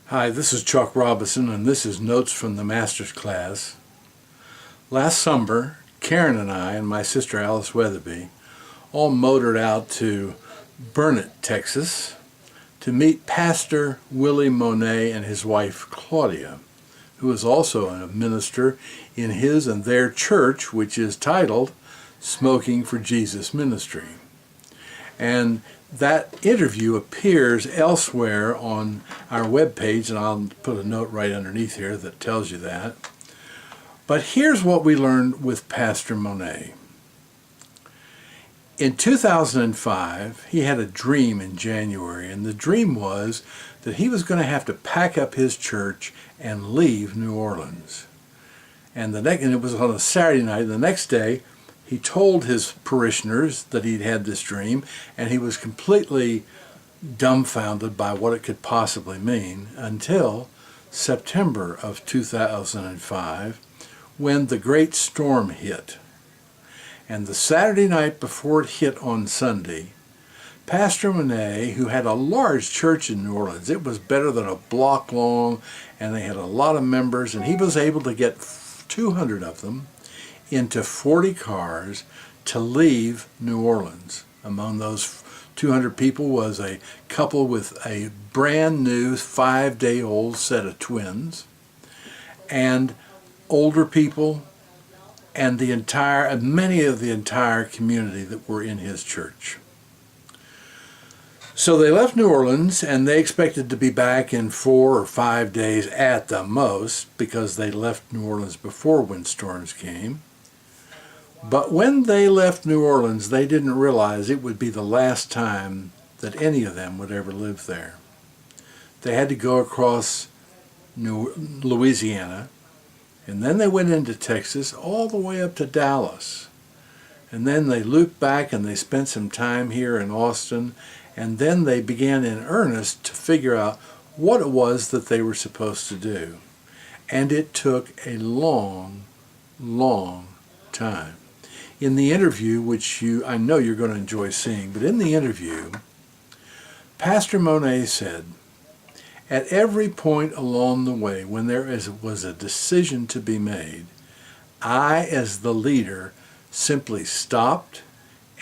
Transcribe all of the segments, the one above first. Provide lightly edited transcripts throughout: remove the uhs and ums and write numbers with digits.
Hi, this is Chuck Robinson, and this is Notes from the Master's Class. Last summer, Karen and I and my sister Alice Weatherby all motored out to Burnet, Texas, to meet Pastor Willie Monet and his wife Claudia, who is also a minister in his and their church, which is titled Smoking for Jesus Ministry. And that interview appears elsewhere on our webpage, and I'll put a note right underneath here that tells you that. But here's what we learned with Pastor Monet. In 2005, he had a dream in January, and the dream was that he was going to have to pack up his church and leave New Orleans. And it was on a Saturday night. The next day, he told his parishioners that he'd had this dream, and he was completely dumbfounded by what it could possibly mean until September of 2005, when the great storm hit. And the Saturday night before it hit on Sunday, Pastor Monet, who had a large church in New Orleans, it was better than a block long, and they had a lot of members, and he was able to get 200 of them into 40 cars to leave New Orleans. Among those 200 people was a couple with a brand new 5-day-old set of twins, and older people, and many of the entire community that were in his church. So they left New Orleans, and they expected to be back in 4 or 5 days at the most, because they left New Orleans before windstorms came. But when they left New Orleans, they didn't realize it would be the last time that any of them would ever live there. They had to go across Louisiana, and then they went into Texas all the way up to Dallas. And then they looped back and they spent some time here in Austin, and then they began in earnest to figure out what it was that they were supposed to do. And it took a long, long time. In the interview, which I know you're going to enjoy seeing, but in the interview, Pastor Monet said, at every point along the way when was a decision to be made, I, as the leader, simply stopped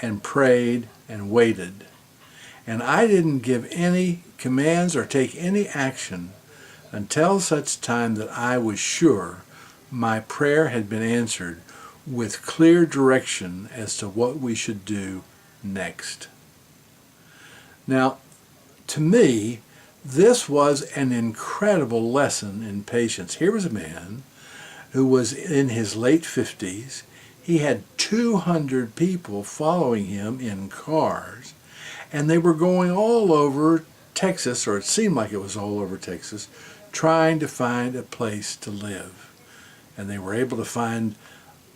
and prayed and waited. And I didn't give any commands or take any action until such time that I was sure my prayer had been answered with clear direction as to what we should do next. Now, to me, this was an incredible lesson in patience. Here was a man who was in his late 50s. He had 200 people following him in cars, and they were going all over Texas, or it seemed like it was all over Texas, trying to find a place to live. And they were able to find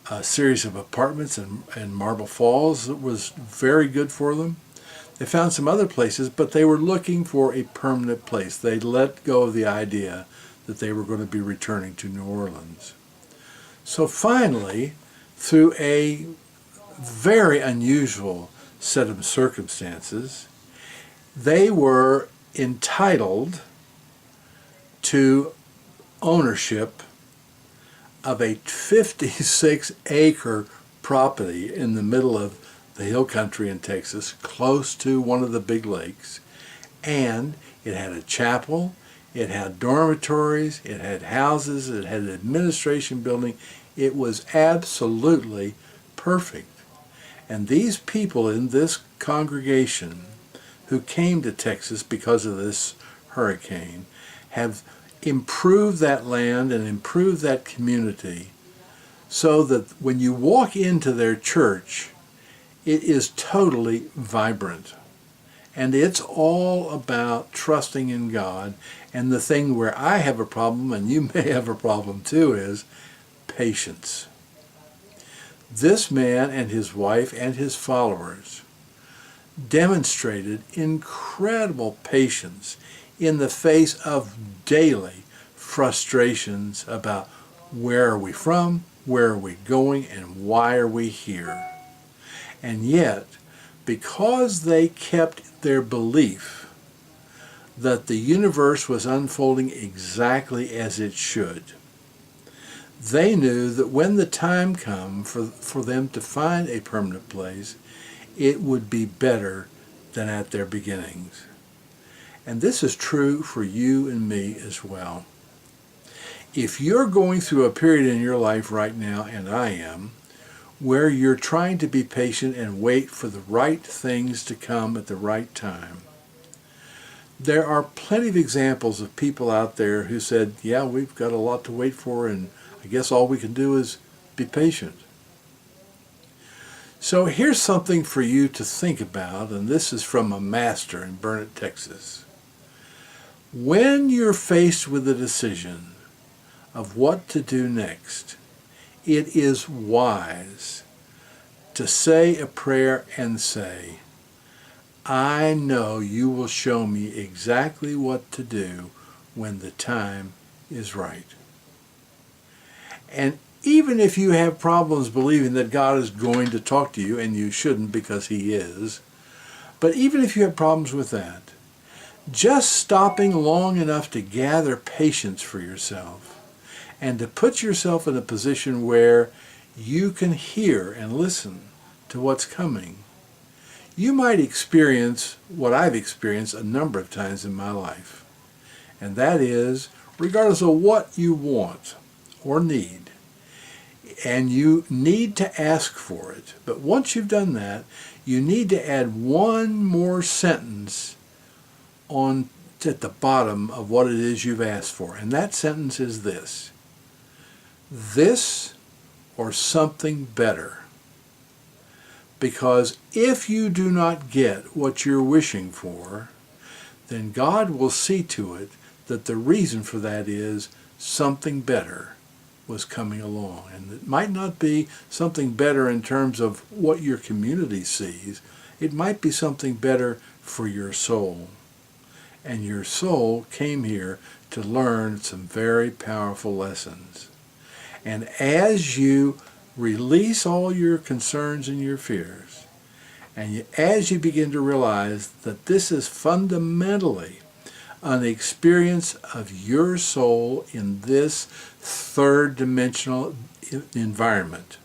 a series of apartments in Marble Falls that was very good for them. They found some other places, but they were looking for a permanent place. They let go of the idea that they were going to be returning to New Orleans. So finally, through a very unusual set of circumstances, they were entitled to ownership of a 56-acre property in the middle of the hill country in Texas, close to one of the big lakes. And it had a chapel, it had dormitories, it had houses, it had an administration building. It was absolutely perfect. And these people in this congregation who came to Texas because of this hurricane have improve that land and improve that community so that when you walk into their church, it is totally vibrant. And it's all about trusting in God. And the thing where I have a problem, and you may have a problem too, is patience. This man and his wife and his followers demonstrated incredible patience in the face of daily frustrations about where are we from, where are we going, and why are we here. And yet, because they kept their belief that the universe was unfolding exactly as it should. They knew that when the time came for them to find a permanent place, it would be better than at their beginnings. And this is true for you and me as well. If you're going through a period in your life right now, and I am, where you're trying to be patient and wait for the right things to come at the right time, there are plenty of examples of people out there who said, yeah, we've got a lot to wait for, and I guess all we can do is be patient. So here's something for you to think about, and this is from a master in Burnet, Texas. When you're faced with a decision of what to do next, it is wise to say a prayer and say, I know you will show me exactly what to do when the time is right. And even if you have problems believing that God is going to talk to you, and you shouldn't because he is, but even if you have problems with that, just stopping long enough to gather patience for yourself and to put yourself in a position where you can hear and listen to what's coming, you might experience what I've experienced a number of times in my life. And that is, regardless of what you want or need, and you need to ask for it, but once you've done that, you need to add one more sentence on at the bottom of what it is you've asked for. And that sentence is this: this or something better. Because if you do not get what you're wishing for, then God will see to it that the reason for that is something better was coming along. And it might not be something better in terms of what your community sees. It might be something better for your soul. And your soul came here to learn some very powerful lessons. And as you release all your concerns and your fears, and as you begin to realize that this is fundamentally an experience of your soul in this third dimensional environment,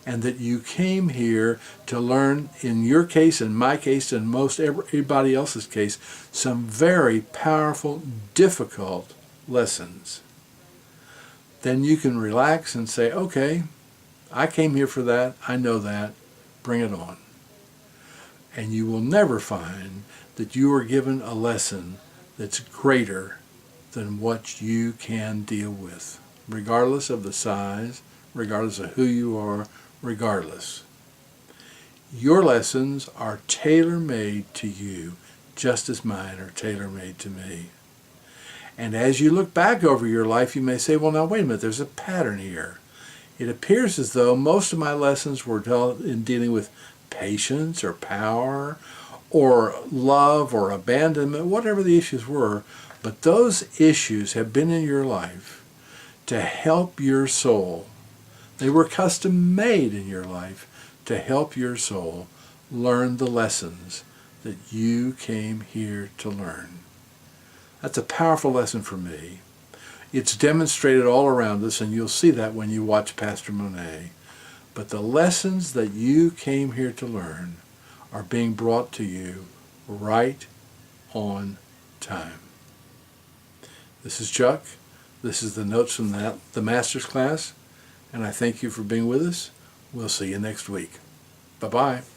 and that you came here to learn, in your case, in my case, and most everybody else's case, some very powerful, difficult lessons, then you can relax and say, okay, I came here for that, I know that, bring it on. And you will never find that you are given a lesson that's greater than what you can deal with, regardless of the size, regardless of who you are, regardless. Your lessons are tailor-made to you, just as mine are tailor-made to me. And as you look back over your life, you may say, well, now wait a minute, there's a pattern here. It appears as though most of my lessons were dealt in dealing with patience or power or love or abandonment, whatever the issues were, but those issues have been in your life to help your soul. They were custom made in your life to help your soul learn the lessons that you came here to learn. That's a powerful lesson for me. It's demonstrated all around us, and you'll see that when you watch Pastor Monet. But the lessons that you came here to learn are being brought to you right on time. This is Chuck. This is the notes from the Master's class, and I thank you for being with us. We'll see you next week. Bye-bye.